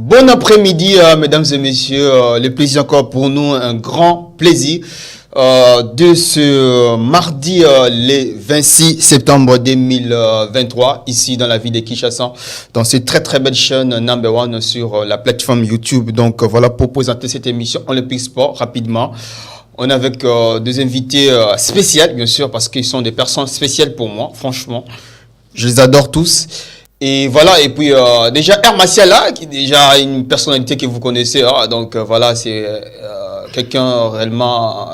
Bon après-midi, mesdames et messieurs. Le plaisir encore pour nous, un grand plaisir de ce mardi, le 26 septembre 2023, ici dans la ville de Kinshasa, dans cette très belle chaîne number one sur la plateforme YouTube. Donc voilà pour présenter cette émission Olympique Sport rapidement. On est avec des invités spéciaux, bien sûr, parce qu'ils sont des personnes spéciales pour moi, franchement. Je les adore tous. Et voilà, et puis déjà Air Massiala, qui est déjà une personnalité que vous connaissez, donc voilà, c'est quelqu'un réellement,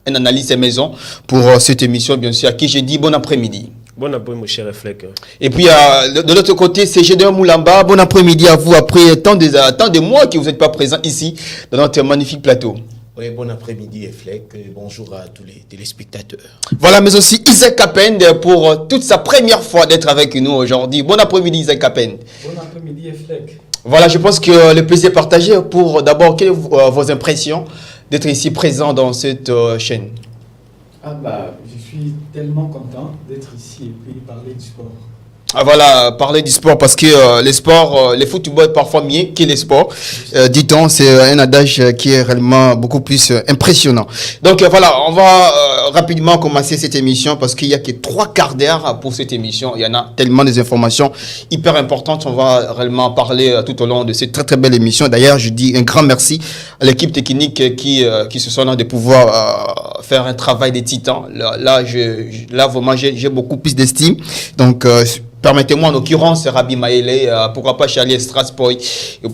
un analyste maison pour cette émission, bien sûr, à qui j'ai dit bon après-midi. Bon après-midi, mon cher Fleck. Et puis de l'autre côté, c'est Gédéon Moulamba, bon après-midi à vous, après tant de mois que vous n'êtes pas présent ici, dans notre magnifique plateau. Oui, bon après-midi, Fleck. Bonjour à tous les téléspectateurs. Voilà, mais aussi Isaac Kapend pour toute sa première fois d'être avec nous aujourd'hui. Bon après-midi, Isaac Kapend. Bon après-midi, Fleck. Voilà, je pense que le plaisir est partagé. Pour d'abord, quelles sont vos impressions d'être ici présent dans cette chaîne? Je suis tellement content d'être ici et puis parler du sport. Voilà, parler du sport parce que les sports, les football parfois mieux que les sports. Dit-on, c'est un adage qui est réellement beaucoup plus impressionnant. Donc voilà, on va rapidement commencer cette émission parce qu'il n'y a que 3 quarts d'heure pour cette émission. Il y en a tellement des informations hyper importantes. On va réellement parler tout au long de cette très belle émission. D'ailleurs, je dis un grand merci à l'équipe technique qui se sont là de pouvoir faire un travail de titan. Là vraiment, j'ai beaucoup plus d'estime. Donc, permettez-moi, en l'occurrence, Rabi Maele, pourquoi pas Charlie Strasbourg,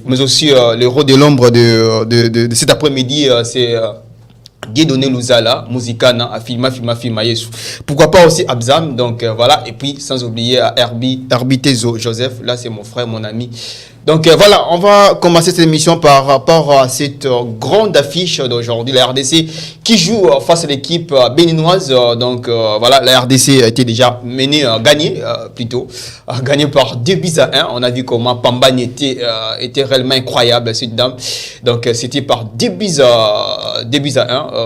mais aussi le héros de l'ombre de cet après-midi, c'est Dieudonné Louzala, Muzikana, Filma Yesu. Pourquoi pas aussi Abzam, donc voilà, et puis sans oublier Herbie Tezo, Joseph, là c'est mon frère, mon ami. Donc voilà, on va commencer cette émission par rapport à cette grande affiche d'aujourd'hui, la RDC qui joue face à l'équipe béninoise. Donc voilà, la RDC a été déjà gagnée par 2-1. On a vu comment Pambane était réellement incroyable, cette dame. Donc c'était par 2-1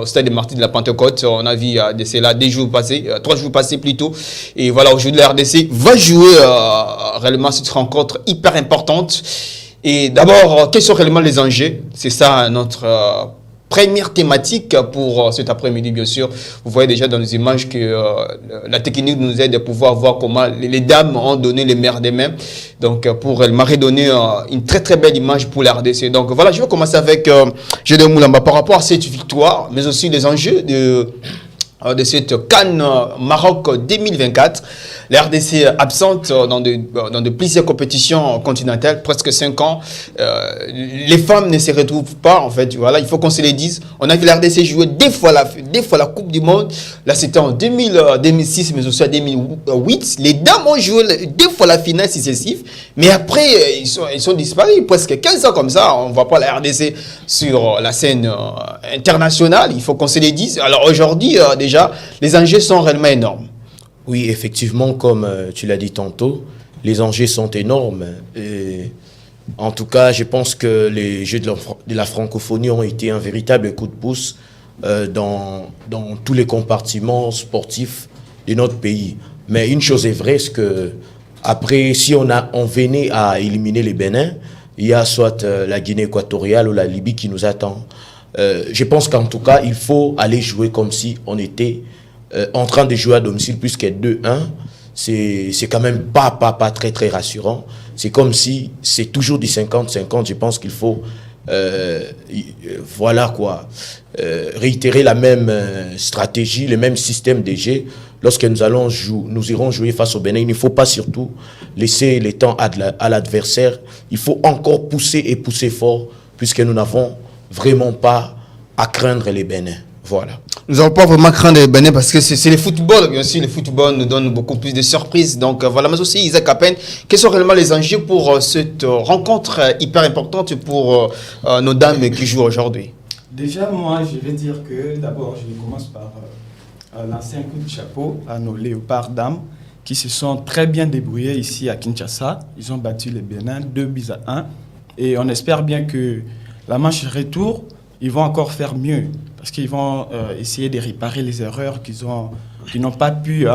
au stade de Martyrs de la Pentecôte. On a vu c'est là 3 jours passés plutôt. Et voilà, aujourd'hui la RDC va jouer réellement cette rencontre hyper importante. Et d'abord, quels sont réellement les enjeux? C'est ça notre première thématique pour cet après-midi, bien sûr. Vous voyez déjà dans les images que la technique nous aide à pouvoir voir comment les dames ont donné les meilleurs des mêmes. Donc, pour réellement redonner une très belle image pour la RDC. Donc, voilà, je vais commencer avec Gédéon Moulamba par rapport à cette victoire, mais aussi les enjeux de cette CAN Maroc 2024. La RDC absente dans de plusieurs compétitions continentales, presque 5 ans. Les femmes ne se retrouvent pas, en fait. Voilà, il faut qu'on se le dise. On a vu la RDC jouer 2 fois la Coupe du Monde. Là, c'était en 2006, mais aussi en 2008. Les dames ont joué 2 fois la finale successive. Mais après, ils sont disparus. Presque 15 ans comme ça, on ne voit pas la RDC sur la scène internationale. Il faut qu'on se le dise. Alors aujourd'hui, déjà, les enjeux sont réellement énormes. Oui, effectivement, comme tu l'as dit tantôt, les enjeux sont énormes. Et en tout cas, je pense que les Jeux de la francophonie ont été un véritable coup de pouce dans tous les compartiments sportifs de notre pays. Mais une chose est vraie, c'est que après, si on venait à éliminer les Bénin, il y a soit la Guinée équatoriale ou la Libye qui nous attend. Je pense qu'en tout cas, il faut aller jouer comme si on était en train de jouer à domicile, puisque 2-1, c'est quand même pas très rassurant. C'est comme si c'est toujours du 50-50. Je pense qu'il faut réitérer la même stratégie, le même système de jeu. Lorsque nous irons jouer face au Bénin, il ne faut pas surtout laisser le temps à l'adversaire. Il faut encore pousser fort, puisque nous n'avons vraiment pas à craindre les Bénins. Voilà. Nous n'avons pas vraiment craindre les Bénin parce que c'est le football, bien sûr. Le football nous donne beaucoup plus de surprises. Donc voilà, mais aussi Isaac Kapend, quels sont réellement les enjeux pour cette rencontre hyper importante pour nos dames qui jouent aujourd'hui? Déjà, moi, je vais dire que d'abord, je commence par lancer un coup de chapeau à nos léopards dames qui se sont très bien débrouillés ici à Kinshasa. Ils ont battu les Bénin 2-1. Et on espère bien que la manche retour, ils vont encore faire mieux parce qu'ils vont essayer de réparer les erreurs qu'ils n'ont pas pu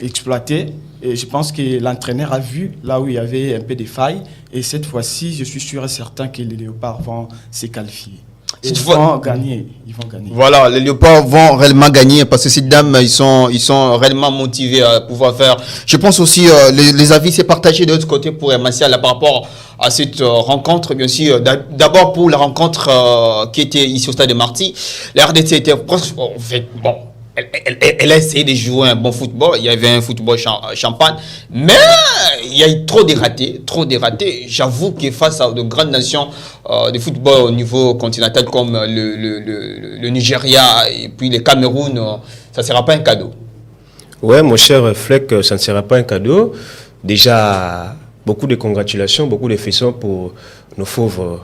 exploité. Et je pense que l'entraîneur a vu là où il y avait un peu de failles. Et cette fois-ci, je suis sûr et certain que les Léopards vont se qualifier. Ils vont gagner. Voilà, les Léopards vont réellement gagner parce que ces dames, ils sont réellement motivés à pouvoir faire. Je pense aussi, les avis s'est partagé de l'autre côté pour Martial par rapport à cette rencontre. Bien sûr, d'abord pour la rencontre qui était ici au stade de Marty. La RDC était presque, en fait, bon. Elle a essayé de jouer un bon football. Il y avait un football champagne. Mais il y a eu trop de ratés. J'avoue que face à de grandes nations de football au niveau continental comme le Nigeria et puis le Cameroun, ça ne sera pas un cadeau. Ouais, mon cher Fleck, ça ne sera pas un cadeau. Déjà, beaucoup de congratulations, beaucoup de félicitations pour nos fauves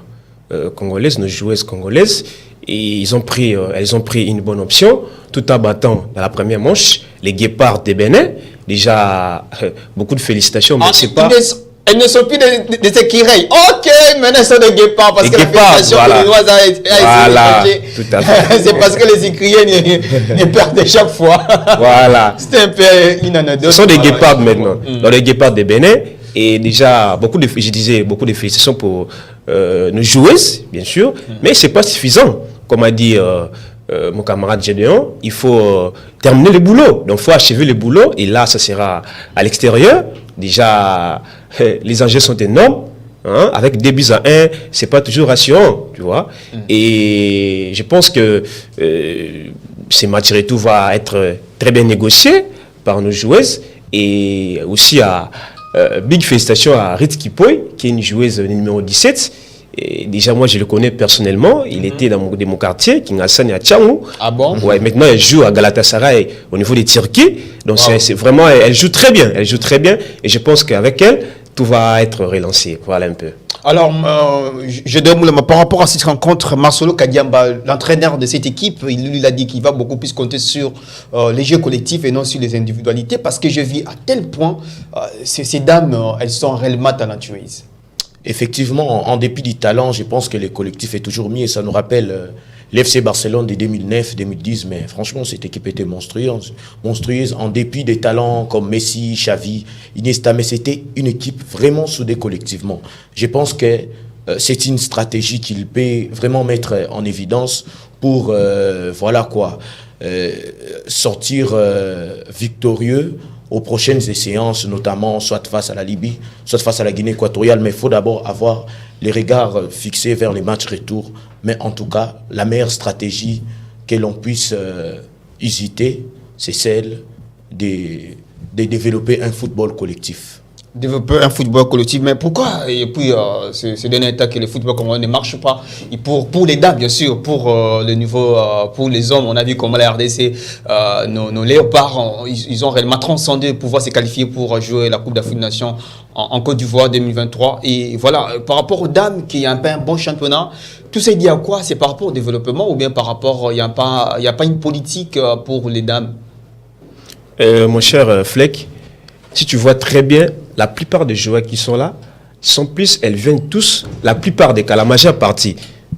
congolaises, nos joueuses congolaises. Et elles ont pris une bonne option, tout en battant dans la première manche les Guépards de Bénin. Déjà, beaucoup de félicitations, mais c'est pas... Elles ne sont plus des écureuils. Ok, maintenant elles sont des guépards parce que guépards, la fédération voilà. Voilà, tout à fait. C'est parce que les écureuils ne perdent chaque fois. Voilà. C'était un peu une anecdote. Ce sont des guépards maintenant. Dans les Guépards de Bénin. Et déjà, beaucoup de félicitations pour nos joueuses, bien sûr. Mais ce n'est pas suffisant. Comme a dit mon camarade Gédéon, il faut terminer le boulot. Donc, il faut achever le boulot. Et là, ça sera à l'extérieur. Déjà, les enjeux sont énormes. Hein? Avec 2-1, c'est pas toujours rassurant, tu vois. Et je pense que ces matchs retour va être très bien négocié par nos joueuses. Et aussi big félicitations à Ritz Kipoy, qui est une joueuse numéro 17. Et déjà, moi, je le connais personnellement. Il était dans mon quartier, Kingassan et à Tchangou. Ah bon? Ouais, maintenant, elle joue à Galatasaray au niveau des Turquie. Donc, c'est vraiment, elle joue très bien. Elle joue très bien. Et je pense qu'avec elle, tout va être relancé. Voilà un peu. Alors, je demande par rapport à cette rencontre, Marcelo Kadiamba, l'entraîneur de cette équipe, il a dit qu'il va beaucoup plus compter sur les jeux collectifs et non sur les individualités parce que je vis à tel point, ces dames, elles sont réellement talentueuses. Effectivement, en dépit du talent, je pense que le collectif est toujours mis et ça nous rappelle l'FC Barcelone de 2009-2010. Mais franchement, cette équipe était monstrueuse. En dépit des talents comme Messi, Xavi, Iniesta. Mais c'était une équipe vraiment soudée collectivement. Je pense que c'est une stratégie qu'il peut vraiment mettre en évidence pour sortir victorieux aux prochaines séances, notamment soit face à la Libye, soit face à la Guinée équatoriale. Mais il faut d'abord avoir les regards fixés vers les matchs retour. Mais en tout cas, la meilleure stratégie que l'on puisse hésiter, c'est celle de développer un football collectif. Développer un football collectif, mais pourquoi? Et puis, ce dernier état que le football comme ne marche pas. Et pour les dames, bien sûr, pour le niveau, pour les hommes, on a vu comment la RDC, nos léopards, ils ont réellement transcendé pour pouvoir se qualifier pour jouer la Coupe d'Afrique des Nations en Côte d'Ivoire 2023. Et voilà, par rapport aux dames, qui a un bon championnat, tout ça dit à quoi? C'est par rapport au développement ou bien par rapport, il n'y a pas une politique pour les dames? Mon cher Fleck, si tu vois très bien, la plupart des joueurs qui sont là, elles viennent tous, la plupart des cas, la majeure partie,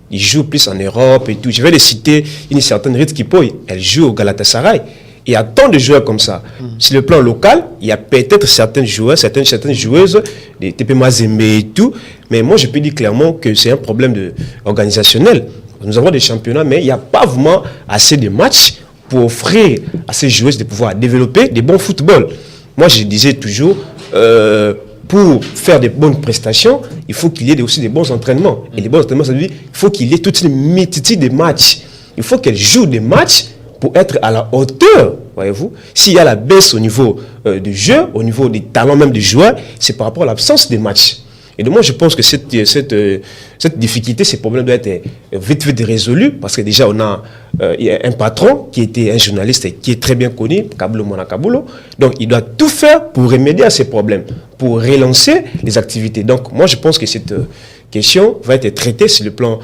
ils jouent plus en Europe et tout. Je vais les citer, une certaine Ritz Kipoy, elle joue au Galatasaray. Il y a tant de joueurs comme ça. Sur le plan local, il y a peut-être certains joueurs, certaines joueuses, des TP Mazembe et tout, mais moi je peux dire clairement que c'est un problème organisationnel. Nous avons des championnats, mais il n'y a pas vraiment assez de matchs pour offrir à ces joueuses de pouvoir développer des bons footballs. Moi, je disais toujours, pour faire de bonnes prestations, il faut qu'il y ait aussi des bons entraînements. Et les bons entraînements, ça veut dire qu'il faut qu'il y ait toute une multitude de matchs. Il faut qu'elles jouent des matchs pour être à la hauteur, voyez-vous. S'il y a la baisse au niveau du jeu, au niveau des talents même des joueurs, c'est par rapport à l'absence des matchs. Et donc moi, je pense que cette difficulté, ces problèmes doivent être vite résolus parce que déjà, on a un patron qui était un journaliste et qui est très bien connu, Kabulo Manakabulo. Donc, il doit tout faire pour remédier à ces problèmes, pour relancer les activités. Donc, moi, je pense que cette question va être traitée sur le plan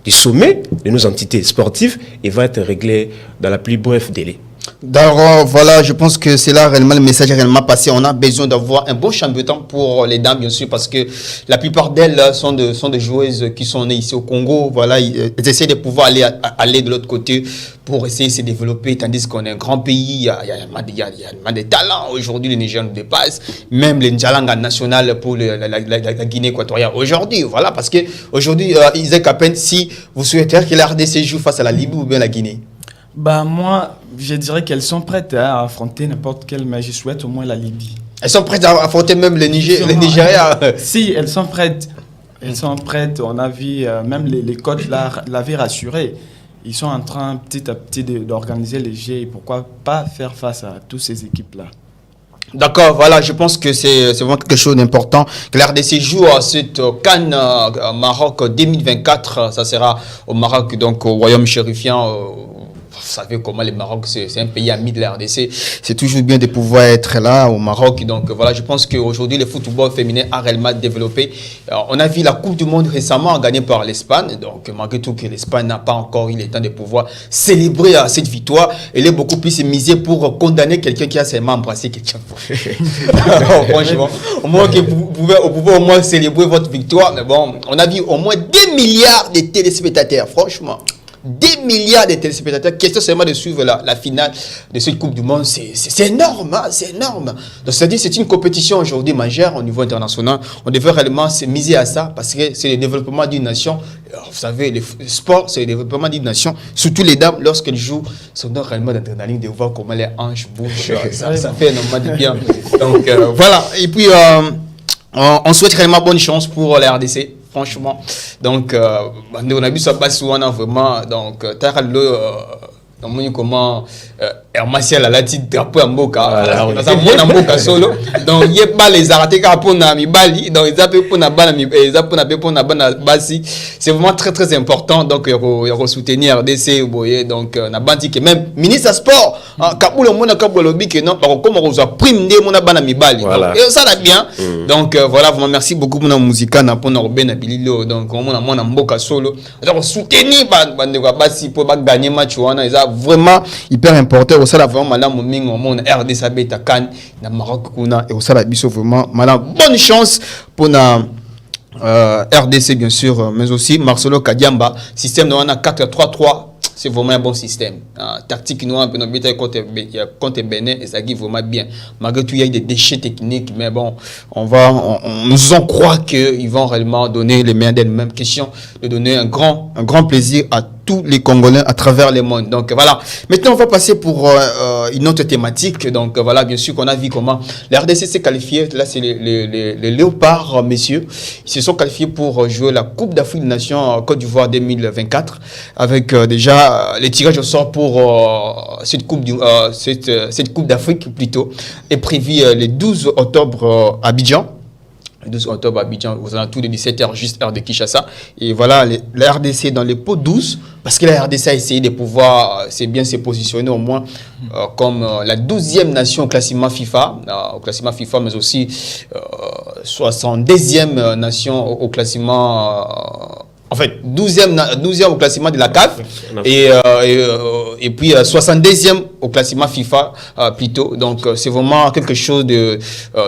du sommet de nos entités sportives et va être réglée dans la plus bref délai. D'accord, voilà, je pense que c'est là réellement le message est réellement passé. On a besoin d'avoir un bon champion pour les dames, bien sûr, parce que la plupart d'elles sont des joueuses qui sont nées ici au Congo. Voilà, elles essaient de pouvoir aller de l'autre côté pour essayer de se développer, tandis qu'on est un grand pays. Il y a des talents. Aujourd'hui, les Nigériens nous dépassent. Même les Ndjalanga national pour la Guinée équatoriale. Aujourd'hui, voilà, parce que aujourd'hui, Isaac Apen, si vous souhaitez que la RDC joue face à la Libye ou bien la Guinée. Bah moi, je dirais qu'elles sont prêtes à affronter n'importe quelle, mais je souhaite au moins la Libye. Elles sont prêtes à affronter même les Nigériens. Si, elles sont prêtes. Elles sont prêtes. On a vu, même les coachs l'avaient rassuré. Ils sont en train petit à petit d'organiser les jeux et pourquoi pas faire face à toutes ces équipes-là. D'accord, voilà, je pense que c'est vraiment quelque chose d'important. Que la RDC joue à cette CAN Maroc 2024. Ça sera au Maroc, donc au Royaume chérifien. Vous savez comment le Maroc, c'est un pays ami de la RDC. C'est toujours bien de pouvoir être là au Maroc. Donc voilà, je pense qu'aujourd'hui, le football féminin a réellement développé. On a vu la Coupe du Monde récemment gagnée par l'Espagne. Donc malgré tout que l'Espagne n'a pas encore eu le temps de pouvoir célébrer cette victoire, elle est beaucoup plus misée pour condamner quelqu'un qui a seulement embrassé quelqu'un. Franchement, au moins que vous pouvez au moins célébrer votre victoire. Mais bon, on a vu au moins 2 milliards de téléspectateurs, franchement. 2 milliards de téléspectateurs, question seulement de suivre la finale de cette Coupe du Monde, c'est énorme, hein, c'est énorme. Donc c'est-à-dire c'est une compétition aujourd'hui majeure au niveau international. On devrait réellement se miser à ça parce que c'est le développement d'une nation. Alors, vous savez, le sport, c'est le développement d'une nation. Surtout les dames, lorsqu'elles jouent, ça donne réellement d'adrénaline de voir comment les hanches bougent. Ça fait énormément de bien. Donc voilà. Et puis on souhaite réellement bonne chance pour la RDC. Franchement, donc on a vu ça passer souvent vraiment, donc comment Martial a la petite drapeau en boca, dans un bon en boca solo, donc il y a pas les arrêtés pour na mi bali, donc ils appellent pour na bana mi, ils appellent pour na bana basi, c'est vraiment très très important, donc il y a soutenir RDC, vous voyez, donc na bandi que même ministre sport, Kabul au monde Kabul lobby que non, comme on a prime de mon bana mi bali, et ça va bien, donc voilà, vraiment merci beaucoup pour nos musiciens pour nos ben bililo, donc on a mon en boca solo, donc soutenir bande basi pour gagner match ou ils a vraiment hyper important. Au salaire vraiment malam mingo mon RDC beta CAN na Maroc kuna et au salaire biso vraiment malam bonne chance pour na RDC bien sûr, mais aussi Marcelo Kadiamba système de 4-3-3. C'est vraiment un bon système. Tactique noire, contre Bénin, et ça guide vraiment bien. Malgré tout, il y a des déchets techniques, mais bon, nous en croit qu'ils vont réellement donner les meilleurs d'elles-mêmes. Question de donner un grand plaisir à tous les Congolais à travers le monde. Donc voilà. Maintenant, on va passer pour une autre thématique. Donc voilà, bien sûr qu'on a vu comment la RDC s'est qualifiée. Là, c'est les Léopards, messieurs. Ils se sont qualifiés pour jouer la Coupe d'Afrique des Nations Côte d'Ivoire 2024 avec déjà les tirages au sort pour cette Coupe d'Afrique plutôt est prévu le 12 octobre à Abidjan. Le 12 octobre à Abidjan, aux alentours de 17h, juste heure de Kinshasa. Et voilà, la RDC dans les pots 12, parce que la RDC a essayé de pouvoir, c'est bien se positionner au moins comme la 12e nation au classement FIFA, mais aussi 62e nation au classement... En fait, 12e au classement de la CAF et puis 62e au classement FIFA plutôt. Donc c'est vraiment quelque chose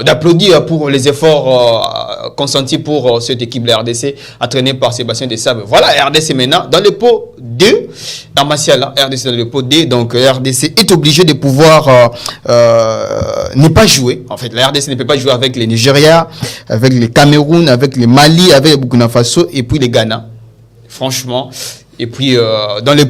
d'applaudir pour les efforts consentis pour cette équipe de la RDC entraînée par Sébastien Desabre. Voilà, RDC maintenant dans le pot 2, dans Martial, RDC dans le pot 2. Donc RDC est obligé de pouvoir ne pas jouer. En fait, la RDC ne peut pas jouer avec les Nigeria, avec les Cameroun, avec les Mali, avec les Burkina Faso et puis les Ghana. Franchement. Et puis, dans le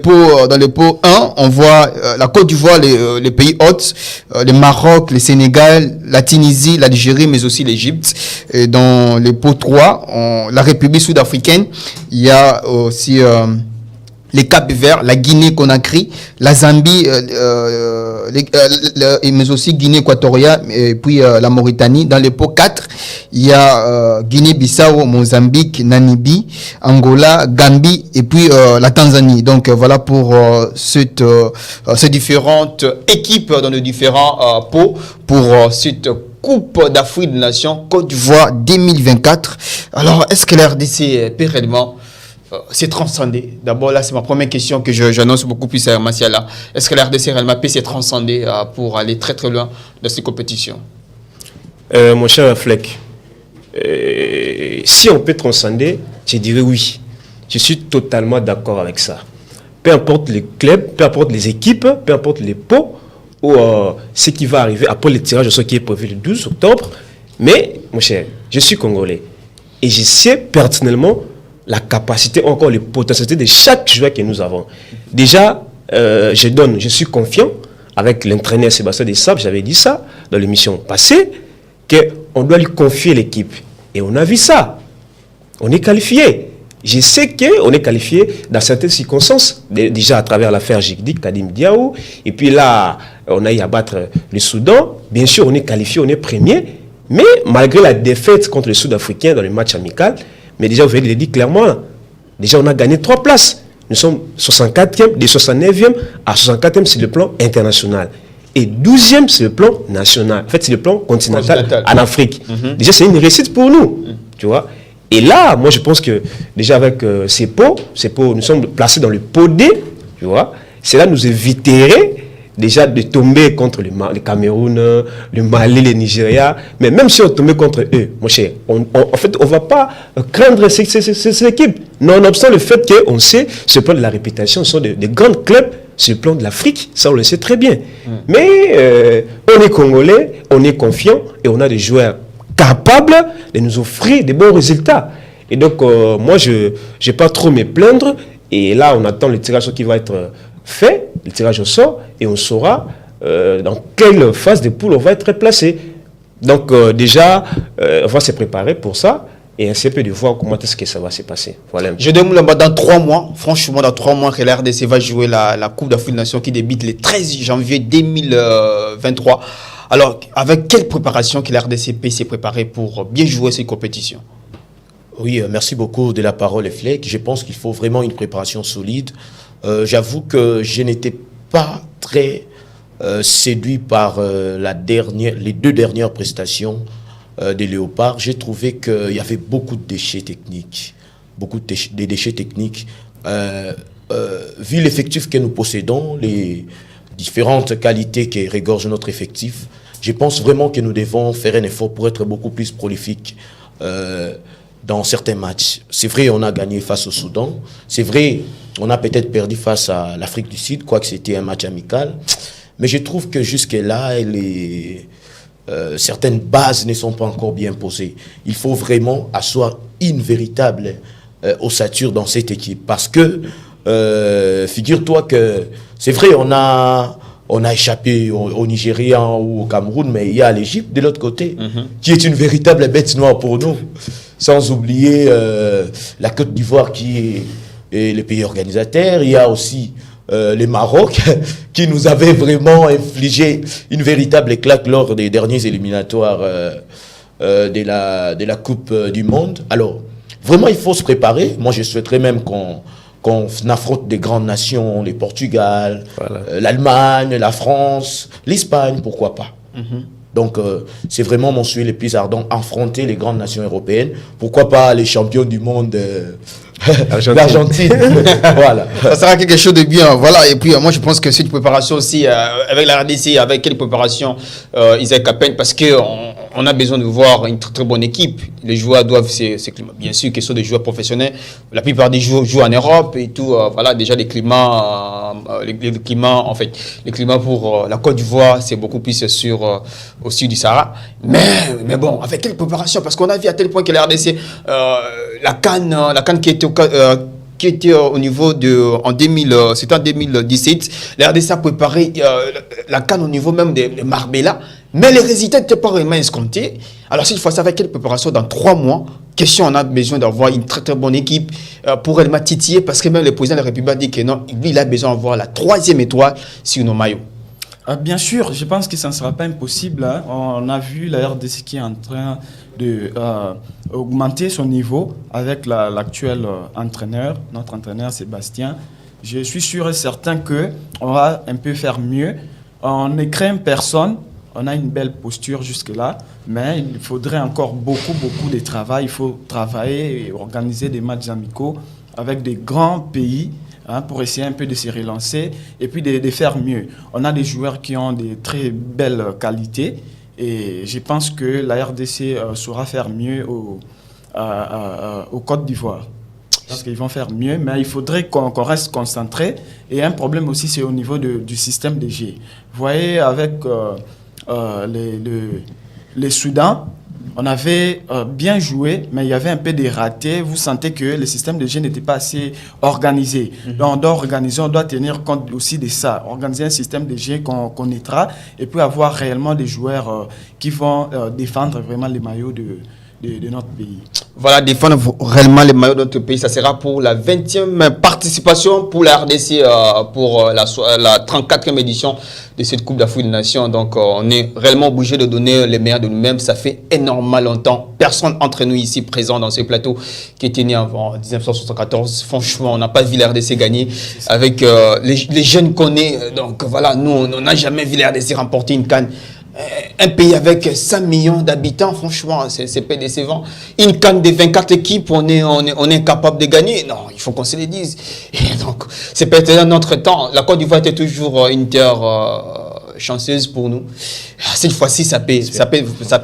pot 1, on voit la Côte d'Ivoire, les pays hôtes, le Maroc, le Sénégal, la Tunisie, l'Algérie, mais aussi l'Égypte. Et dans le pot 3, la République sud-africaine, il y a aussi les Cap-Vert, la Guinée-Conakry, la Zambie, mais aussi Guinée équatoriale, et puis la Mauritanie. Dans le pot 4, il y a Guinée-Bissau, Mozambique, Namibie, Angola, Gambie, et puis la Tanzanie. Donc voilà pour ces différentes équipes dans les différents pots pour cette Coupe d'Afrique des Nations Côte d'Ivoire 2024. Alors, est-ce que la RDC peut réellement s'est transcendé? D'abord, là, c'est ma première question que j'annonce beaucoup plus à Masiala. Est-ce que la RDC réellement peut s'est transcendé pour aller très très loin dans ces compétitions? Mon cher Fleck, si on peut transcender, je dirais oui. Je suis totalement d'accord avec ça. Peu importe les clubs, peu importe les équipes, peu importe les pots, ou ce qui va arriver après le tirage au sort qui est prévu le 12 octobre. Mais, mon cher, je suis congolais. Et je sais personnellement la capacité, encore les potentialités de chaque joueur que nous avons. Déjà, je suis confiant avec l'entraîneur Sébastien Desables, j'avais dit ça dans l'émission passée, qu'on doit lui confier l'équipe. Et on a vu ça. On est qualifié. Je sais qu'on est qualifié dans certaines circonstances, déjà à travers l'affaire Jigdik, Kadim Diaou, et puis là, on a eu à battre le Soudan. Bien sûr, on est qualifié, on est premier, mais malgré la défaite contre le Sud-Africain dans le match amical, mais déjà, vous avez le dit clairement, déjà on a gagné 3 places. Nous sommes 64e, de 69e à 64e sur le plan international. Et 12e sur le plan national. En fait, c'est le plan continental en Afrique. Déjà, c'est une réussite pour nous, tu vois. Et là, moi, je pense que déjà avec ces pots, nous sommes placés dans le pot D, tu vois. Cela nous éviterait déjà de tomber contre le Cameroun, le Mali, le Nigeria. Mais même si on tombait contre eux, mon cher, en fait, on ne va pas craindre ces équipes. Nonobstant le fait qu'on sait, sur le plan de la réputation, ce sont de grands clubs sur le plan de l'Afrique, ça on le sait très bien. Mais on est Congolais, on est confiant et on a des joueurs capables de nous offrir des bons résultats. Et donc, moi, je n'ai pas trop me plaindre. Et là, on attend le tirage qui va être fait, le tirage au sort, et on saura dans quelle phase de poule on va être placé. Donc, déjà, on va se préparer pour ça. Et essayer de voir comment est-ce que ça va se passer. Voilà. Je demande dans 3 mois, franchement, dans 3 mois, que la RDC va jouer la Coupe d'Afrique des Nations qui débute le 13 janvier 2023. Alors, avec quelle préparation que la RDC s'est préparée pour bien jouer ces compétitions? Oui, merci beaucoup de la parole, Fleck. Je pense qu'il faut vraiment une préparation solide. J'avoue que je n'étais pas très séduit par les 2 dernières prestations des Léopards. J'ai trouvé qu'il y avait beaucoup de déchets techniques. Des déchets techniques. Vu l'effectif que nous possédons, les différentes qualités qui regorgent notre effectif, je pense vraiment que nous devons faire un effort pour être beaucoup plus prolifiques dans certains matchs. C'est vrai, on a gagné face au Soudan. C'est vrai, on a peut-être perdu face à l'Afrique du Sud, quoique c'était un match amical. Mais je trouve que jusque-là, certaines bases ne sont pas encore bien posées. Il faut vraiment asseoir une véritable ossature dans cette équipe. Parce que, figure-toi que, c'est vrai, on a échappé au Nigeria ou au Cameroun, mais il y a l'Égypte de l'autre côté, qui est une véritable bête noire pour nous. Sans oublier la Côte d'Ivoire qui est le pays organisateur. Il y a aussi le Maroc qui nous avait vraiment infligé une véritable claque lors des derniers éliminatoires de la Coupe du Monde. Alors, vraiment, il faut se préparer. Moi, je souhaiterais même qu'on affronte des grandes nations, le Portugal, l'Allemagne, la France, l'Espagne, pourquoi pas. Donc, c'est vraiment mon souhait le plus ardent, affronter les grandes nations européennes. Pourquoi pas les champions du monde d'Argentine. Voilà. Ça sera quelque chose de bien. Voilà. Et puis, moi, je pense que cette préparation aussi, avec la RDC, avec quelle préparation Isaac Capel, parce qu'on a besoin de voir une très, très bonne équipe. Les joueurs doivent, bien sûr, qu'ils sont des joueurs professionnels. La plupart des joueurs jouent en Europe et tout. Voilà, déjà, les climats, les climats pour la Côte d'Ivoire, c'est beaucoup plus au sud du Sahara. Mais bon, avec quelle préparation? Parce qu'on a vu à tel point que la RDC, la CAN qui était au niveau c'était en 2017, la RDC a préparé la CAN au niveau même de Marbella, mais les résultats n'étaient pas vraiment escomptés. Alors cette fois-ci, avec quelle préparation dans 3 mois? Question, on a besoin d'avoir une très très bonne équipe pour elle titiller, parce que même le président de la République a dit que non, lui il a besoin d'avoir la 3e étoile sur nos maillots. Bien sûr, je pense que ça ne sera pas impossible. Hein. On a vu la RDC qui est en train d'augmenter son niveau avec l'actuel entraîneur, notre entraîneur Sébastien. Je suis sûr et certain qu'on va un peu faire mieux. On ne craint personne. On a une belle posture jusque-là, mais il faudrait encore beaucoup de travail. Il faut travailler et organiser des matchs amicaux avec des grands pays, hein, pour essayer un peu de se relancer et puis de faire mieux. On a des joueurs qui ont des très belles qualités et je pense que la RDC saura faire mieux au Côte d'Ivoire. Parce qu'ils vont faire mieux, mais il faudrait qu'on reste concentré. Et un problème aussi, c'est au niveau du système de jeu. Vous voyez, avec les Soudan, on avait bien joué, mais il y avait un peu des ratés. Vous sentez que le système de jeu n'était pas assez organisé. Donc, on doit organiser, on doit tenir compte aussi de ça. Organiser un système de jeu qu'on connaîtra et puis avoir réellement des joueurs qui vont défendre vraiment les maillots de notre pays. Voilà, défendre réellement les maillots de notre pays. Ça sera pour la 20e participation pour la RDC, pour la 34e édition de cette Coupe d'Afrique des Nations. Donc, on est réellement obligé de donner les meilleurs de nous-mêmes. Ça fait énormément longtemps. Personne entre nous ici présent dans ce plateau qui était né avant 1974. Franchement, on n'a pas vu la RDC gagner avec les jeunes qu'on est. Donc, voilà, nous, on n'a jamais vu la RDC remporter une CAN. Un pays avec 5 millions d'habitants, franchement, c'est pas décevant. Une CAN de 24 équipes, on est incapable de gagner. Non, il faut qu'on se le dise. Et donc, c'est peut-être notre temps. La Côte d'Ivoire était toujours une terre chanceuse pour nous. Cette fois-ci, ça paie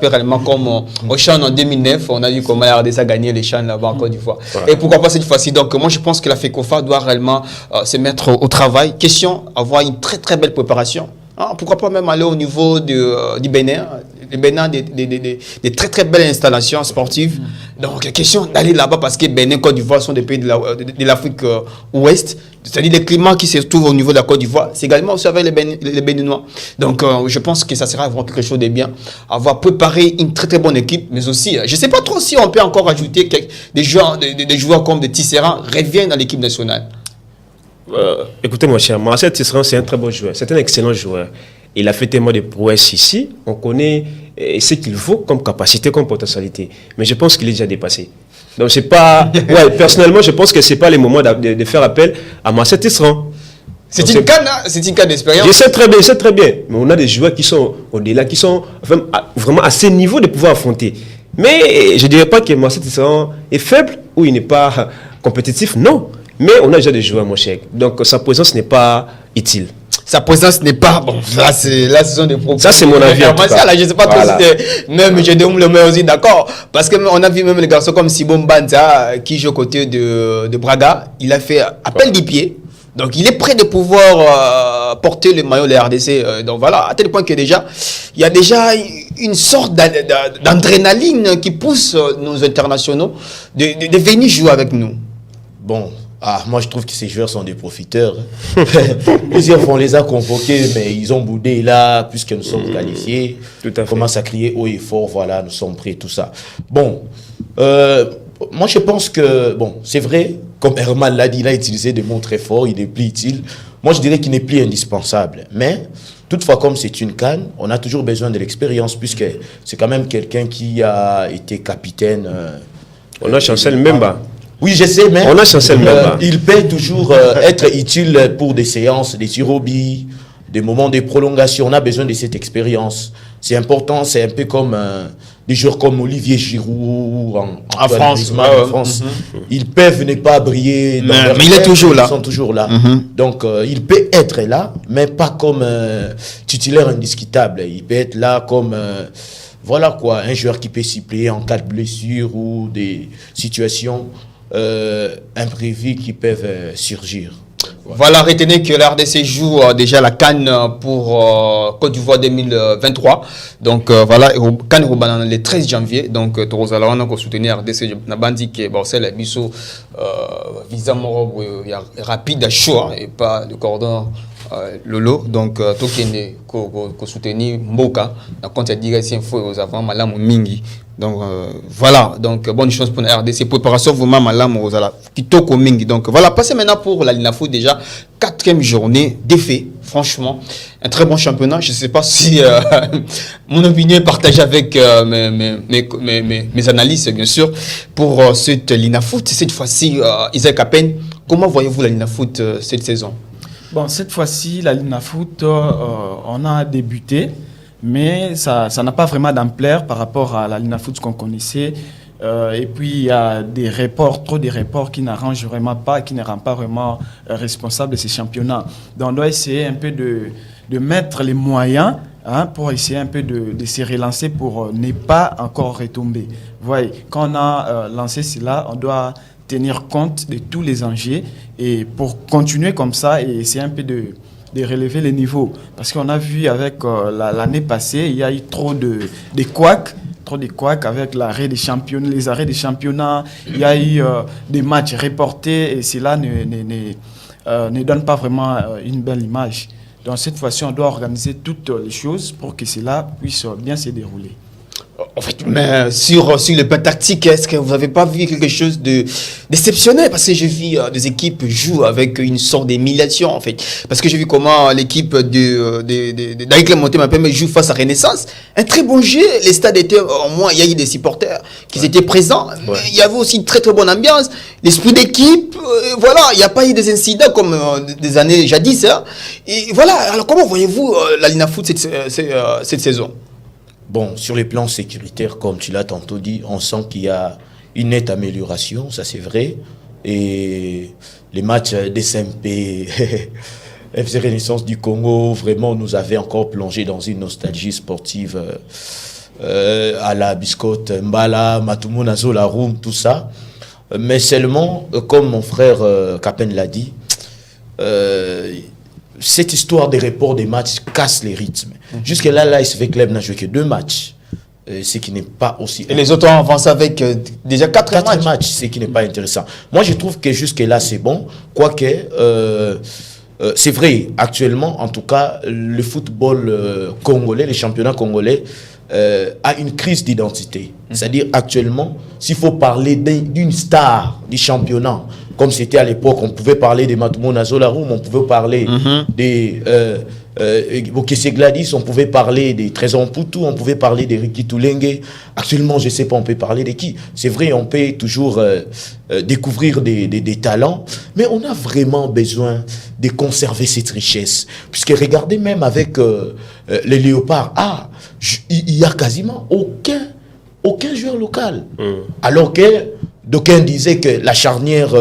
réellement comme au Chan en 2009. On a vu comment la RDC a gagné les Chan là-bas en Côte d'Ivoire. Et pourquoi pas cette fois-ci? Donc, moi, je pense que la FECOFA doit réellement se mettre au travail. Question, avoir une très, très belle préparation. Ah, pourquoi pas même aller au niveau du Bénin, le Bénin des très très belles installations sportives. Donc, la question d'aller là-bas parce que Bénin, Côte d'Ivoire sont des pays de l'Afrique ouest. C'est-à-dire les climats qui se trouvent au niveau de la Côte d'Ivoire, c'est également aussi avec les Béninois. Donc, je pense que ça sera vraiment quelque chose de bien. Avoir préparé une très très bonne équipe, mais aussi, je ne sais pas trop si on peut encore ajouter des joueurs comme des Tisserand reviennent dans l'équipe nationale. Écoutez, mon cher, Marcel Tisserand, c'est un très bon joueur. C'est un excellent joueur. Il a fait tellement de prouesses ici. On connaît ce qu'il faut comme capacité, comme potentialité. Mais je pense qu'il est déjà dépassé. Donc, c'est pas. Ouais, personnellement, je pense que ce n'est pas le moment de faire appel à Marcel Tisserand. C'est une canne d'expérience. Je sais très bien. Mais on a des joueurs qui sont au-delà, qui sont vraiment à ce niveau de pouvoir affronter. Mais je ne dirais pas que Marcel Tisserand est faible ou il n'est pas compétitif. Non. Mais on a déjà des joueurs, mon cher. Donc, sa présence n'est pas utile. Sa présence n'est pas... Bon, là, ce sont des propos. Ça, c'est mon avis. Là, je ne sais pas trop si même je donne le meilleur aussi, d'accord. Parce qu'on a vu même les garçons comme Sibon Banza, qui joue aux côtés de Braga. Il a fait appel du pied. Donc, il est prêt de pouvoir porter le maillot de la RDC. Donc, voilà, à tel point que déjà, il y a déjà une sorte d'adrénaline qui pousse nos internationaux de venir jouer avec nous. Bon... moi je trouve que ces joueurs sont des profiteurs. Plusieurs fois on les a convoqués, mais ils ont boudé là, puisque nous sommes qualifiés. Tout à fait. Commence à crier haut et fort, voilà, nous sommes prêts, tout ça. Bon, moi je pense que, bon, c'est vrai, comme Herman l'a dit, il a utilisé des mots très forts, il est plus utile. Moi je dirais qu'il n'est plus indispensable. Mais, toutefois, comme c'est une CAN, on a toujours besoin de l'expérience, puisque c'est quand même quelqu'un qui a été capitaine. On a Chancel Mbemba. Oui, je sais, mais on a Chancel Mbemba. Il peut toujours être utile pour des séances, des tirobies, des moments de prolongation. On a besoin de cette expérience. C'est important, c'est un peu comme des joueurs comme Olivier Giroud en France. Ils peuvent ne pas briller, mais il est toujours là. Ils sont toujours là. Donc, il peut être là, mais pas comme titulaire indiscutable. Il peut être là comme... voilà quoi, un joueur qui peut s'y plier en cas de blessure ou des situations imprévues qui peuvent surgir. Voilà, retenez que la RDC joue déjà la CAN pour Côte d'Ivoire 2023. Donc voilà, CAN Roubanan le 13 janvier. Donc nous allons soutenir la RDC. On a dit que c'est le biseau visa rapide à choix et pas le cordon Lolo. Donc tout qui est soutenir Mboka. Quand il y a des infos aux avant, Malam Mingi. Donc voilà, donc bonne chance pour la RDC. Préparation vraiment Malam aux Kitoko Mingi. Donc voilà, passez maintenant pour la Linafoot déjà. 4e journée d'effet, franchement. Un très bon championnat. Je ne sais pas si mon opinion est partagée avec mes analystes, bien sûr, pour cette Linafoot. Cette fois-ci, Isaac Apen, comment voyez-vous la Linafoot cette saison? Bon, cette fois-ci, la Linafoot, on a débuté, mais ça n'a pas vraiment d'ampleur par rapport à la Linafoot qu'on connaissait Et puis, il y a des reports, trop de reports qui n'arrangent vraiment pas, qui ne rendent pas vraiment responsable de ces championnats. Donc, on doit essayer un peu de mettre les moyens pour essayer un peu de se relancer pour ne pas encore retomber. Vous voyez, quand on a lancé cela, on doit tenir compte de tous les enjeux et pour continuer comme ça et essayer un peu de relever les niveaux. Parce qu'on a vu avec l'année passée, il y a eu trop de couacs, avec l'arrêt des championnats, les arrêts des championnats. Il y a eu des matchs reportés et cela ne donne pas vraiment une belle image. Donc cette fois-ci, on doit organiser toutes les choses pour que cela puisse bien se dérouler. En fait, mais sur le plan tactique, est-ce que vous n'avez pas vu quelque chose d'exceptionnel? Parce que j'ai vu des équipes jouer avec une sorte d'émulation, en fait. Parce que j'ai vu comment l'équipe d'Aïk Motema Pembe joue face à Renaissance. Un très bon jeu. Les stades étaient, au moins, il y a eu des supporters qui étaient présents. Mais il y avait aussi une très très bonne ambiance. L'esprit d'équipe, voilà, il n'y a pas eu des incidents comme des années jadis. Et voilà, alors comment voyez-vous la Lina Foot cette saison? Bon, sur les plans sécuritaires, comme tu l'as tantôt dit, on sent qu'il y a une nette amélioration, ça c'est vrai. Et les matchs d'SMP, FC Renaissance du Congo, vraiment nous avaient encore plongé dans une nostalgie sportive à la Biscotte, Mbala, Matumu, Zola Room, tout ça. Mais seulement, comme mon frère Capen l'a dit, cette histoire des reports des matchs casse les rythmes. Jusque-là, l'ASV Club n'a joué que 2 matchs, ce qui n'est pas aussi... Et les autres ont avancé avec déjà 4 matchs, ce qui n'est pas intéressant. Moi, je trouve que jusque-là, c'est bon. Quoique, c'est vrai, actuellement, en tout cas, le football congolais, les championnats congolais, a une crise d'identité. C'est-à-dire, actuellement, s'il faut parler d'une star du championnat, comme c'était à l'époque, on pouvait parler des Matumo Nazolarum, on pouvait parler des Bokesse Gladys, on pouvait parler des Trésor Poutou, on pouvait parler des Riki Toulenge. Actuellement, je ne sais pas, on peut parler de qui. C'est vrai, on peut toujours découvrir des talents, mais on a vraiment besoin de conserver cette richesse. Puisque regardez même avec les Léopards, il n'y a quasiment aucun joueur local. Alors que d'aucuns disaient que la charnière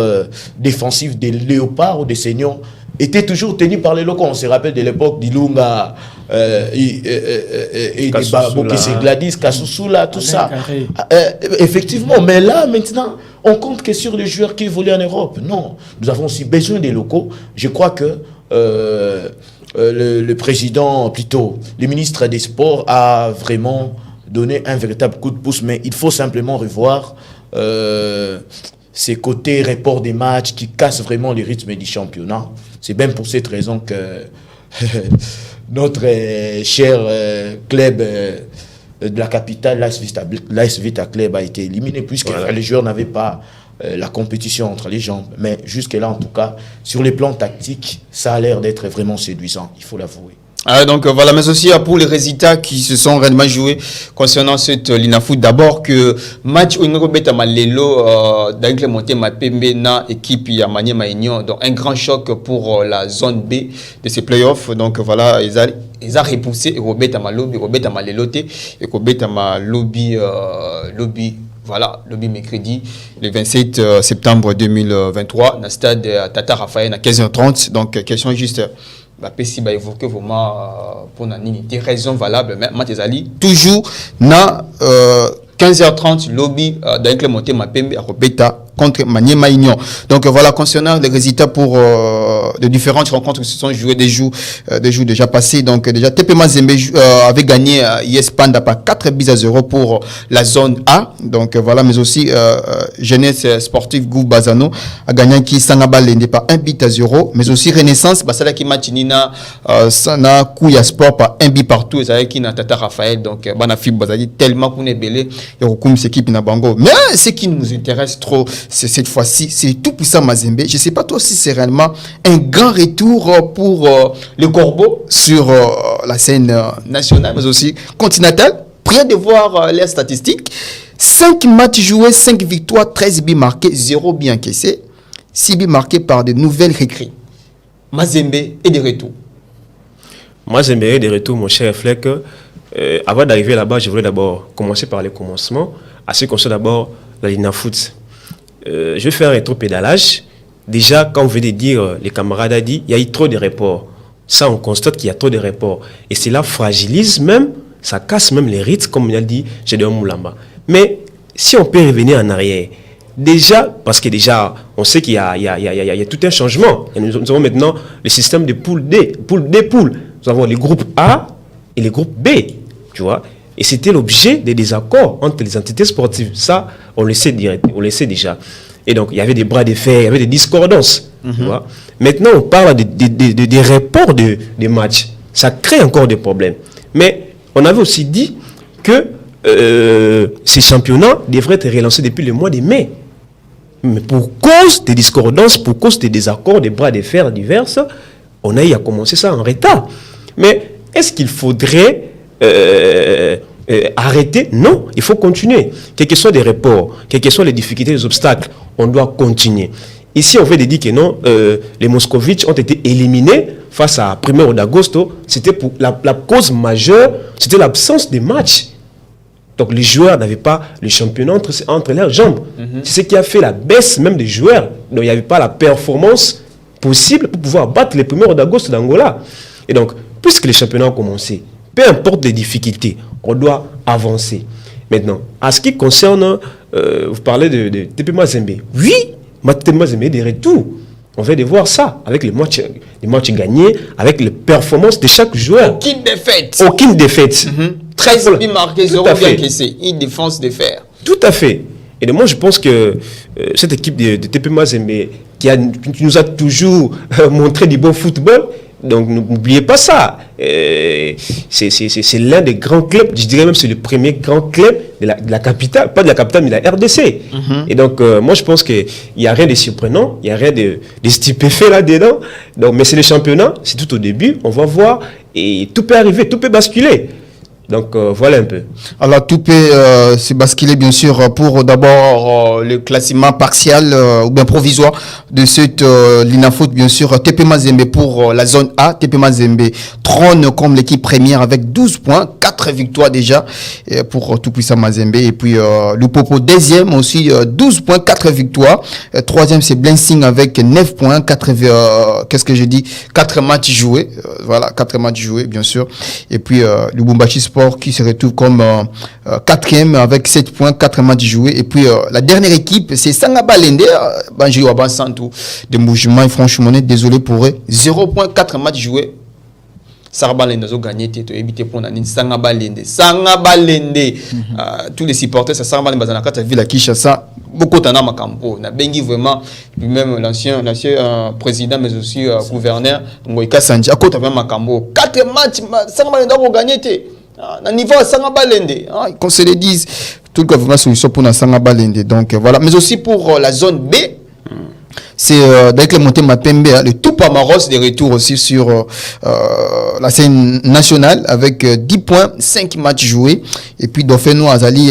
défensive des Léopards ou des Seigneurs était toujours tenue par les locaux. On se rappelle de l'époque d'Ilunga et de Bokesse Gladys, Kassoussoula, tout ça. Effectivement, mais là, maintenant, on compte que sur les joueurs qui évoluent en Europe. Non, nous avons aussi besoin des locaux. Je crois que le président, plutôt, le ministre des Sports a vraiment donné un véritable coup de pouce, mais il faut simplement revoir ces côtés report des matchs qui cassent vraiment les rythmes du championnat. C'est bien pour cette raison que notre cher club de la capitale, l'AS Vita Club, a été éliminé puisque les joueurs n'avaient pas la compétition entre les jambes. Mais jusque-là, en tout cas, sur les plans tactiques, ça a l'air d'être vraiment séduisant, il faut l'avouer. Donc voilà, mais aussi pour les résultats qui se sont réellement joués concernant cette Lina Foot. D'abord que match où nous beta malelo d'Aïk Motema Pembe na équipe ya Maniema Union, donc un grand choc pour la zone B de ces playoffs. Donc voilà, ils ont repoussé Robert Amalobi, Robert Amalelote et Robert Amalobi lobby. Voilà, lobby mercredi, le 27 septembre 2023, dans le stade Tata Raphaël à 15h30. Donc question juste. Si va évoquer vraiment pour des raisons valables, mais Matezali toujours na 15h30 lobby d'Aïk Motema Pembe à Robeta contre Maniema Union. Donc voilà, concernant les résultats pour de différentes rencontres qui se sont jouées des jours déjà passés. Donc déjà TP Mazembe avait gagné IS Panda par 4-0 pour la zone A. Donc voilà, mais aussi Jeunesse Sportive Gou Bazano a gagné qui Sangabalende par 1-0. Mais aussi Renaissance, Basala qui match Nina Sana Kouya Sport par 1 partout. Et ça qui na Tata Raphaël. Donc Banafib Bazali tellement qu'on est belé et recoum cette équipe na Bango. Mais ce qui nous intéresse trop, c'est cette fois-ci, c'est tout puissant Mazembe. Je ne sais pas toi si c'est réellement un grand retour pour le Corbeau sur la scène nationale, mais aussi continentale. Près de voir les statistiques. 5 matchs joués, 5 victoires, 13 buts marqués, 0 buts encaissés, 6 buts marqués par de nouvelles recrues. Mazembe est de retour. Mazembe est de retour, mon cher Fleck. Avant d'arriver là-bas, je voulais d'abord commencer par les commencements. À ce qu'on sait d'abord, la Lina Foot. Je vais faire un rétro-pédalage. Déjà, quand vous venez de dire, les camarades ont dit, il y a eu trop de reports. Ça, on constate qu'il y a trop de reports. Et cela fragilise même, ça casse même les rythmes, comme on a dit chez Gédéon Moulamba. Mais si on peut revenir en arrière, déjà, parce que déjà, on sait qu'il y a tout un changement. Et nous avons maintenant le système de poule D, poule. Nous avons les groupes A et les groupes B, tu vois. Et c'était l'objet des désaccords entre les entités sportives. Ça, on le sait déjà. Et donc, il y avait des bras de fer, il y avait des discordances, tu vois. Maintenant, on parle des reports des matchs. Ça crée encore des problèmes. Mais on avait aussi dit que ces championnats devraient être relancés depuis le mois de mai. Mais pour cause des discordances, pour cause des désaccords, des bras de fer divers, on a eu à commencer ça en retard. Mais est-ce qu'il faudrait arrêter? Non, il faut continuer. Quels que soient les reports, quelles que soient les difficultés, les obstacles, on doit continuer. Ici, on veut dire que non, les Moscovites ont été éliminés face à 1er d'Agosto. C'était pour la cause majeure, c'était l'absence de matchs. Donc les joueurs n'avaient pas le championnat entre leurs jambes. C'est ce qui a fait la baisse même des joueurs. Donc il n'y avait pas la performance possible pour pouvoir battre les 1er d'Agosto d'Angola. Et donc, puisque les championnats ont commencé, peu importe les difficultés, on doit avancer. Maintenant, à ce qui concerne, vous parlez de TP Mazembe. Oui, TP Mazembe est de retour. On va devoir ça, avec les matchs gagnés, avec les performances de chaque joueur. Aucune défaite. 13 buts marqués, 0 buts encaissés. Une défense de fer. Tout à fait. Et donc moi, je pense que cette équipe de TP Mazembe qui nous a toujours montré du bon football, donc n'oubliez pas ça. C'est l'un des grands clubs, je dirais même c'est le premier grand club de la capitale, pas de la capitale, mais de la RDC. Et donc, moi, je pense qu'il n'y a rien de surprenant, il n'y a rien de stupéfait là-dedans. Donc, mais c'est le championnat, c'est tout au début, on va voir, et tout peut arriver, tout peut basculer. Donc voilà un peu. Alors tout peut se basculer bien sûr pour d'abord le classement partiel ou bien provisoire de cette Linafoot bien sûr. TP Mazembe pour la zone A. TP Mazembe trône comme l'équipe première avec 12 points, 4 victoires déjà pour tout puissant Mazembe. Et puis Lupopo deuxième aussi 12 points, 4 victoires. Troisième c'est Blessing avec 9 points, 4 matchs joués. Voilà, 4 matchs joués bien sûr. Et puis Lubumbashi Sport qui se retrouve comme quatrième avec 7 points, 4 matchs joués. Et puis la dernière équipe, c'est Sangaba Lende, Banjiro Abansantou de Mouvement. Et franchement, désolé pour eux. 0.4 matchs joués. Sangaba Lende a gagné, tu as évité pour Nanine. Sangaba Lende. Tous les supporters, ça Sangaba Lende, Bazanaka, tu as vu la Kinshasa. Beaucoup de temps, Makampo. On a Bengi vraiment, lui-même l'ancien président, mais aussi gouverneur, Ngoïka Sanji. À côté, tu as vu Makambo. 4 matchs, Sangaba Lende a gagné. À niveau Sangaba Lende, qu'on se le dise, tout le gouvernement solution pour Sangaba Lende. Donc voilà, mais aussi pour la zone B, c'est avec le monté Mapembe, le tout Pamaros de retour aussi sur la scène nationale avec 10 points, 5 matchs joués. Et puis Dofeno Azali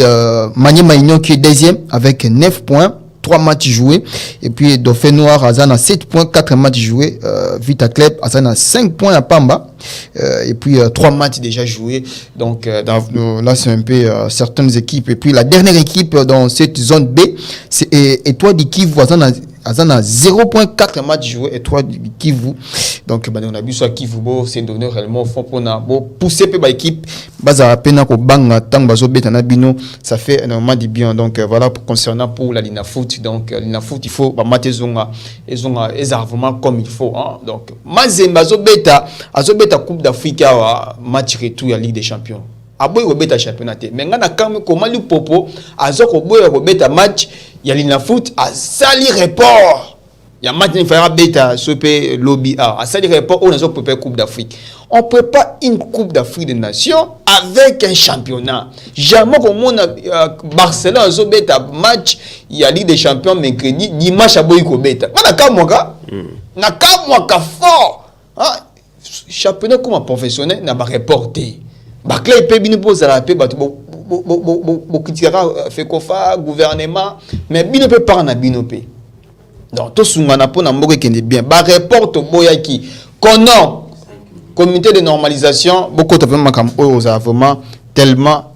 Magné Maignon qui est deuxième avec 9 points. 3 matchs joués. Et puis Dauphin Noir, Azan a 7 points, 4 matchs joués. Vita Club, Azan a 5 points à Pamba. Et puis 3 matchs déjà joués. Donc là, c'est un peu certaines équipes. Et puis la dernière équipe dans cette zone B, c'est Étoile du Kivu. Azan a 0.4 matchs joués. Étoile du Kivu. Donc on a vu ça Kivu, c'est donné réellement fond pour pousser peu l'équipe. Baza peine ko banga tang bazo betana bino, ça fait énormément de bien. Donc voilà concernant pour la Linafoot. Donc Linafoot, il faut mater zonga et armements comme il faut. Donc Mazembe azobeta Coupe d'Afrique match retour à Ligue des Champions. Aboy robeta championnat. Mais ngana kam ko Mali Popo azoko boy robeta match ya Linafoot a sali report. Il y a maintenant il faudra beta sope lobby a sali report on a préparé Coupe d'Afrique. On prépare une Coupe d'Afrique des Nations avec un championnat. Jamais comme on a Barcelone azobeta match il y a Ligue des Champions mercredi dimanche aboy ko beta. Ngana kam na kam fort. Championnat comme professionnel n'a pas reporté. Barclay peut bien poser la paix, fait kofa gouvernement, mais bien peut pas na binopé. Donc tout ce qu'on a pour n'ambour qui est bien. Bah reporte au boyaki. Comité de normalisation, beaucoup de vraiment comme aux vraiment tellement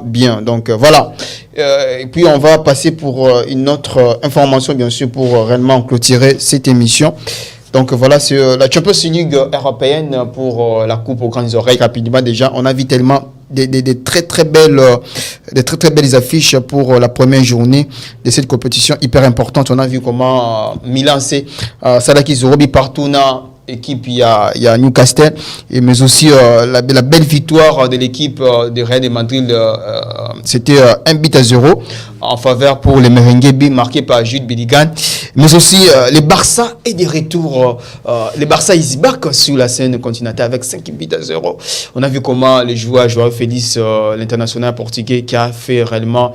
bien. Donc voilà. Et puis on va passer pour une autre information, bien sûr, pour réellement clôturer cette émission. Donc voilà, c'est la Champions League européenne pour la Coupe aux grandes oreilles. Rapidement déjà, on a vu tellement des très très belles affiches pour la première journée de cette compétition hyper importante. On a vu comment Milan c'est Sadaki Zorobi partout équipe, il y a Newcastle, mais aussi la belle victoire de l'équipe de Real de Madrid, c'était 1-0 en faveur pour les Merengues, marqué par Jude Bellingham, mais aussi les Barça et des retours, les Barça ils back sur la scène continentale avec 5-0. On a vu comment les joueurs João Félix, l'international portugais, qui a fait réellement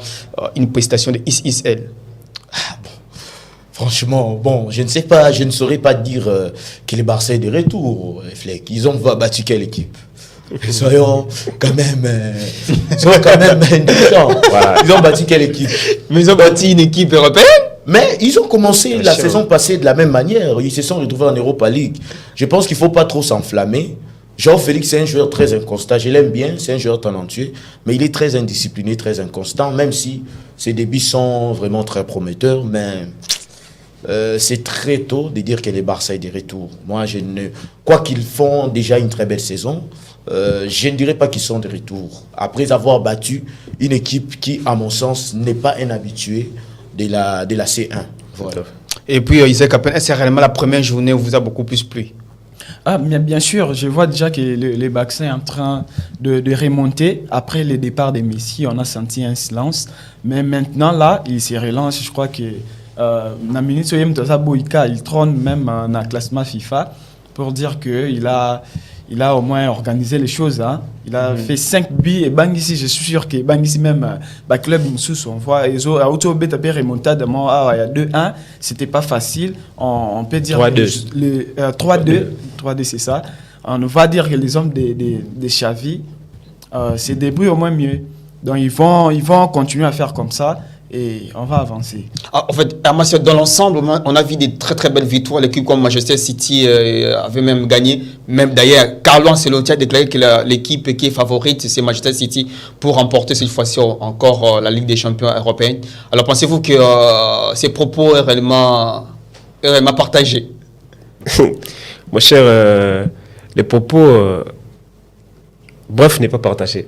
une prestation de ISL. Franchement, bon, je ne saurais pas dire que les Barça est de retour, Fleck. Ils ont battu quelle équipe? Soyons quand même indulgents. Voilà. Ils ont battu quelle équipe? Mais ils ont battu une équipe européenne. Mais ils ont commencé la saison passée de la même manière. Ils se sont retrouvés en Europa League. Je pense qu'il ne faut pas trop s'enflammer. João Félix, c'est un joueur très inconstant. Je l'aime bien, c'est un joueur talentueux, mais il est très indiscipliné, très inconstant, même si ses débuts sont vraiment très prometteurs. Mais c'est très tôt de dire que les Barça est de retour. Moi, quoi qu'ils font déjà une très belle saison, je ne dirais pas qu'ils sont de retour. Après avoir battu une équipe qui, à mon sens, n'est pas un habitué de la C1. Voilà. Et puis, Isaac Capel, est-ce que réellement la première journée vous a beaucoup plus plu? Ah, bien sûr, je vois déjà que les Barça est en train de remonter. Après le départ de Messi, on a senti un silence. Mais maintenant, là, il se relance. Je crois que il trône même dans le classement FIFA pour dire qu'il a au moins organisé les choses. Hein. Il a fait 5 buts et Bangisi, je suis sûr que Bangisi même, le club Moussous, on voit, ils ont remonté il y a 2-1, c'était pas facile. On peut dire 3-2, c'est ça. On va dire que les hommes de Xavi se débrouillent au moins mieux. Donc ils vont continuer à faire comme ça. Et on va avancer. En fait, dans l'ensemble, on a vu des très très belles victoires. L'équipe comme Manchester City avait même gagné. Même d'ailleurs, Carlo Ancelotti a déclaré que l'équipe qui est favorite, c'est Manchester City pour remporter cette fois-ci encore la Ligue des Champions européenne. Alors pensez-vous que ces propos est réellement partagés? Mon cher, les propos... bref, n'est pas partagé.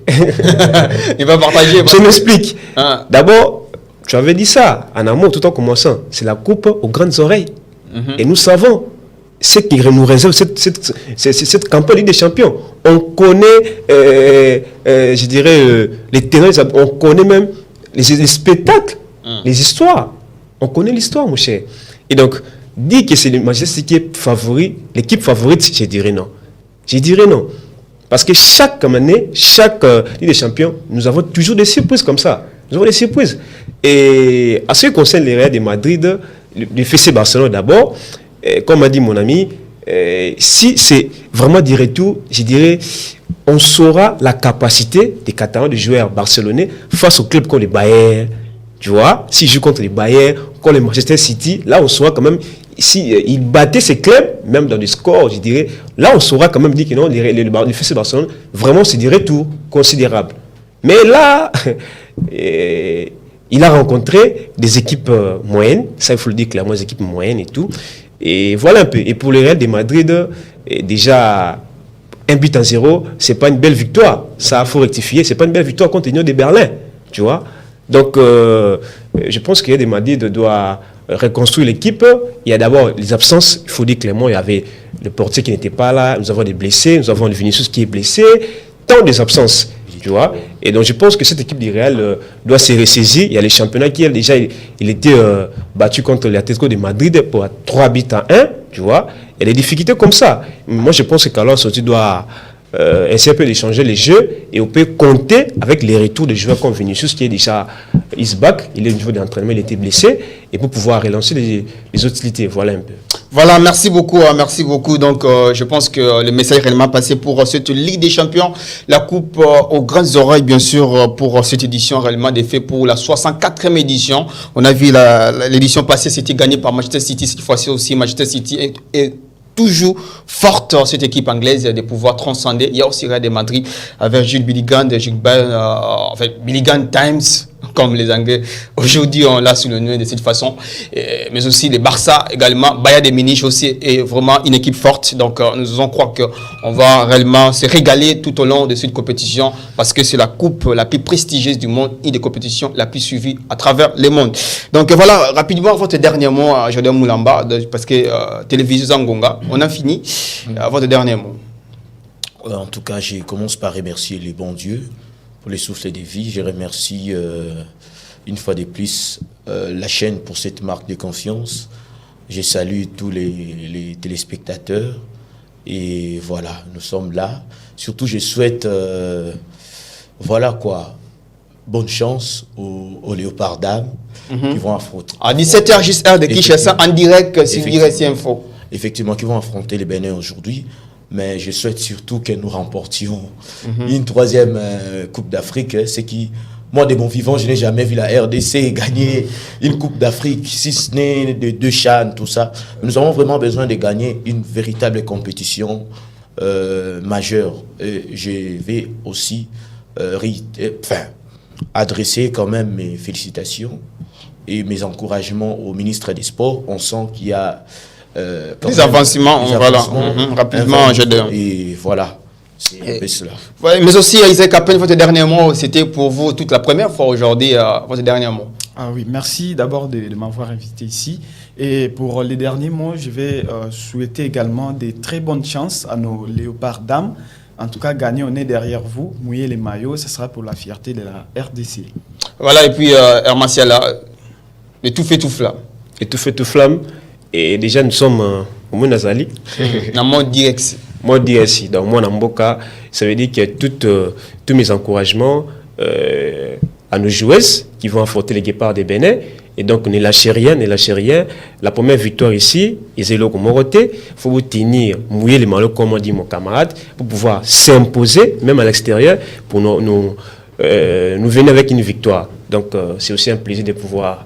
Il va partager. Je m'explique. Hein? D'abord, tu avais dit ça en amont tout en commençant. C'est la coupe aux grandes oreilles. Et nous savons ce qui nous réserve cette campagne Ligue des Champions. On connaît, je dirais, les terrains, on connaît même les spectacles, les histoires. On connaît l'histoire, mon cher. Et donc, dire que c'est le Manchester qui est favori, l'équipe favorite, je dirais non. Je dirais non. Parce que chaque année, chaque Ligue des Champions, nous avons toujours des surprises comme ça. Nous avons des surprises. Et à ce qui concerne les Real de Madrid, le FC Barcelone d'abord, comme a dit mon ami, si c'est vraiment du retour, je dirais, on saura la capacité des Catalans de jouer barcelonais face aux clubs comme les Bayern. Tu vois, s'ils jouent contre les Bayern, contre les Manchester City, là on saura quand même, s'ils battaient ces clubs, même dans des scores, je dirais, là on saura quand même dire que non, le FC Barcelone, vraiment c'est du retour considérable. Mais là, il a rencontré des équipes moyennes, ça il faut le dire clairement, des équipes moyennes et tout. Et voilà un peu. Et pour le Real de Madrid, déjà 1-0, c'est pas une belle victoire. Ça, il faut rectifier. C'est pas une belle victoire contre l'Union de Berlin, tu vois. Donc, je pense que le Real de Madrid doit reconstruire l'équipe. Il y a d'abord les absences. Il faut dire clairement, il y avait le portier qui n'était pas là. Nous avons des blessés. Nous avons le Vinicius qui est blessé. Tant des absences. Tu vois? Et donc je pense que cette équipe du Real doit se ressaisir. Il y a les championnats qui déjà il était battu contre l'Atlético de Madrid pour 3-1, tu vois. Il y a des difficultés comme ça. Moi je pense que Carlo Ancelotti doit essayer un peu d'échanger les jeux et on peut compter avec les retours de joueurs comme Vinicius qui est déjà back. Il est au niveau d'entraînement, il était blessé et pour pouvoir relancer les hostilités. Voilà un peu. Voilà, merci beaucoup. Donc, je pense que le message est réellement passé pour cette Ligue des Champions. La coupe aux grandes oreilles, bien sûr, pour cette édition réellement défait pour la 64e édition. On a vu l'édition passée, c'était gagné par Manchester City. Cette fois-ci aussi, Manchester City est toujours forte, cette équipe anglaise, de pouvoir transcender. Il y a aussi Real de Madrid avec Jules Bellingham, Bellingham Times, comme les Anglais aujourd'hui on l'a sous le nom de cette façon, mais aussi les Barça également, Bayern de Munich aussi est vraiment une équipe forte. Donc nous en croire qu'on va réellement se régaler tout au long de cette compétition parce que c'est la coupe la plus prestigieuse du monde, une des compétitions la plus suivie à travers le monde. Donc voilà, rapidement votre dernier mot à Jordan Moulamba, parce que télévision Zangonga, on a fini. Votre dernier mot. En tout cas, je commence par remercier les bons dieux pour les souffles de vie. Je remercie une fois de plus la chaîne pour cette marque de confiance. Je salue tous les téléspectateurs. Et voilà, nous sommes là. Surtout, je souhaite, bonne chance aux Léopards Dames qui vont affronter. À 17h, juste heure de Kinshasa, en direct sur RSI Info. Effectivement, qui vont affronter les Bénin aujourd'hui. Mais je souhaite surtout que nous remportions une troisième Coupe d'Afrique. C'est qui, moi, de mon vivant, je n'ai jamais vu la RDC gagner une Coupe d'Afrique, si ce n'est de 2 CHAN, tout ça. Nous avons vraiment besoin de gagner une véritable compétition majeure. Et je vais aussi adresser quand même mes félicitations et mes encouragements au ministre des Sports. On sent qu'il y a les avancements, rapidement, et voilà, c'est un peu cela. Ouais, mais aussi, Isaac Capel, votre dernier mot, c'était pour vous toute la première fois aujourd'hui, votre dernier mot. Ah oui, merci d'abord de m'avoir invité ici. Et pour les derniers mots, je vais souhaiter également des très bonnes chances à nos Léopards Dames. En tout cas, gagner, on est derrière vous, mouiller les maillots, ce sera pour la fierté de la RDC. Voilà, et puis Hermatiala, le tout fait tout flamme. Et tout fait tout flamme. Et déjà, nous sommes au Mounazali. Dans mon direct. Moi, direct, dans mon Amboka, ça veut dire que tous mes encouragements à nos joueuses qui vont affronter les Guépards des Bénin. Et donc, ne lâchez rien. La première victoire ici, Iselo Komoroté, il faut vous tenir, mouiller les maillots, comme on dit mon camarade, pour pouvoir s'imposer, même à l'extérieur, pour nous venir avec une victoire. Donc, c'est aussi un plaisir de pouvoir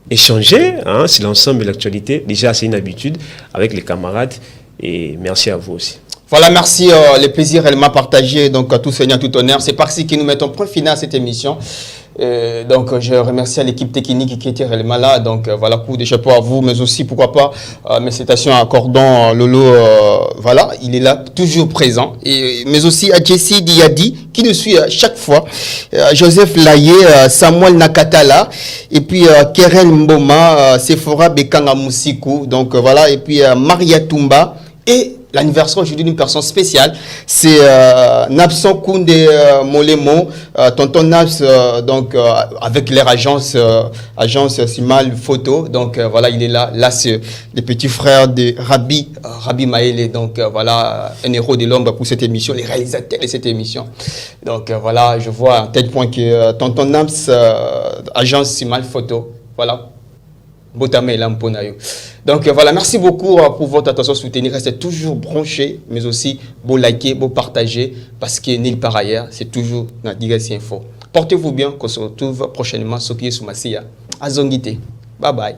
échanger sur l'ensemble de l'actualité. Déjà, c'est une habitude avec les camarades. Et merci à vous aussi. Voilà, merci. Le plaisir réellement partagé. Donc, à tout seigneur, tout honneur. C'est parti que nous mettons point final à cette émission. Donc, je remercie l'équipe technique qui était réellement là. Donc, voilà, coup de chapeau à vous, mais aussi, pourquoi pas, mes citations à Cordon Lolo, voilà, il est là, toujours présent. Mais aussi à Jessie Diadi, qui nous suit chaque fois, Joseph Laye, Samuel Nakatala, et puis Kerel Mboma, Sephora Bekanga Moussikou, donc voilà, et puis Maria Tumba, et l'anniversaire aujourd'hui d'une personne spéciale, c'est Napson Kounde Molemo, tonton Naps, donc avec leur agence Simal Photo, donc voilà, il est là. Là, c'est le petit frère de Rabi Maëlé, donc voilà, un héros de l'ombre pour cette émission, les réalisateurs de cette émission. Donc voilà, je vois à tel point que tonton Naps, agence Simal Photo, voilà. Donc voilà, merci beaucoup pour votre attention soutenue. Restez toujours branchés, mais aussi beau liker, beau partager, parce que nulle part ailleurs, c'est toujours dans Direct Info. Portez-vous bien, qu'on se retrouve prochainement sur Kié Soumassia. Azongité. Bye bye.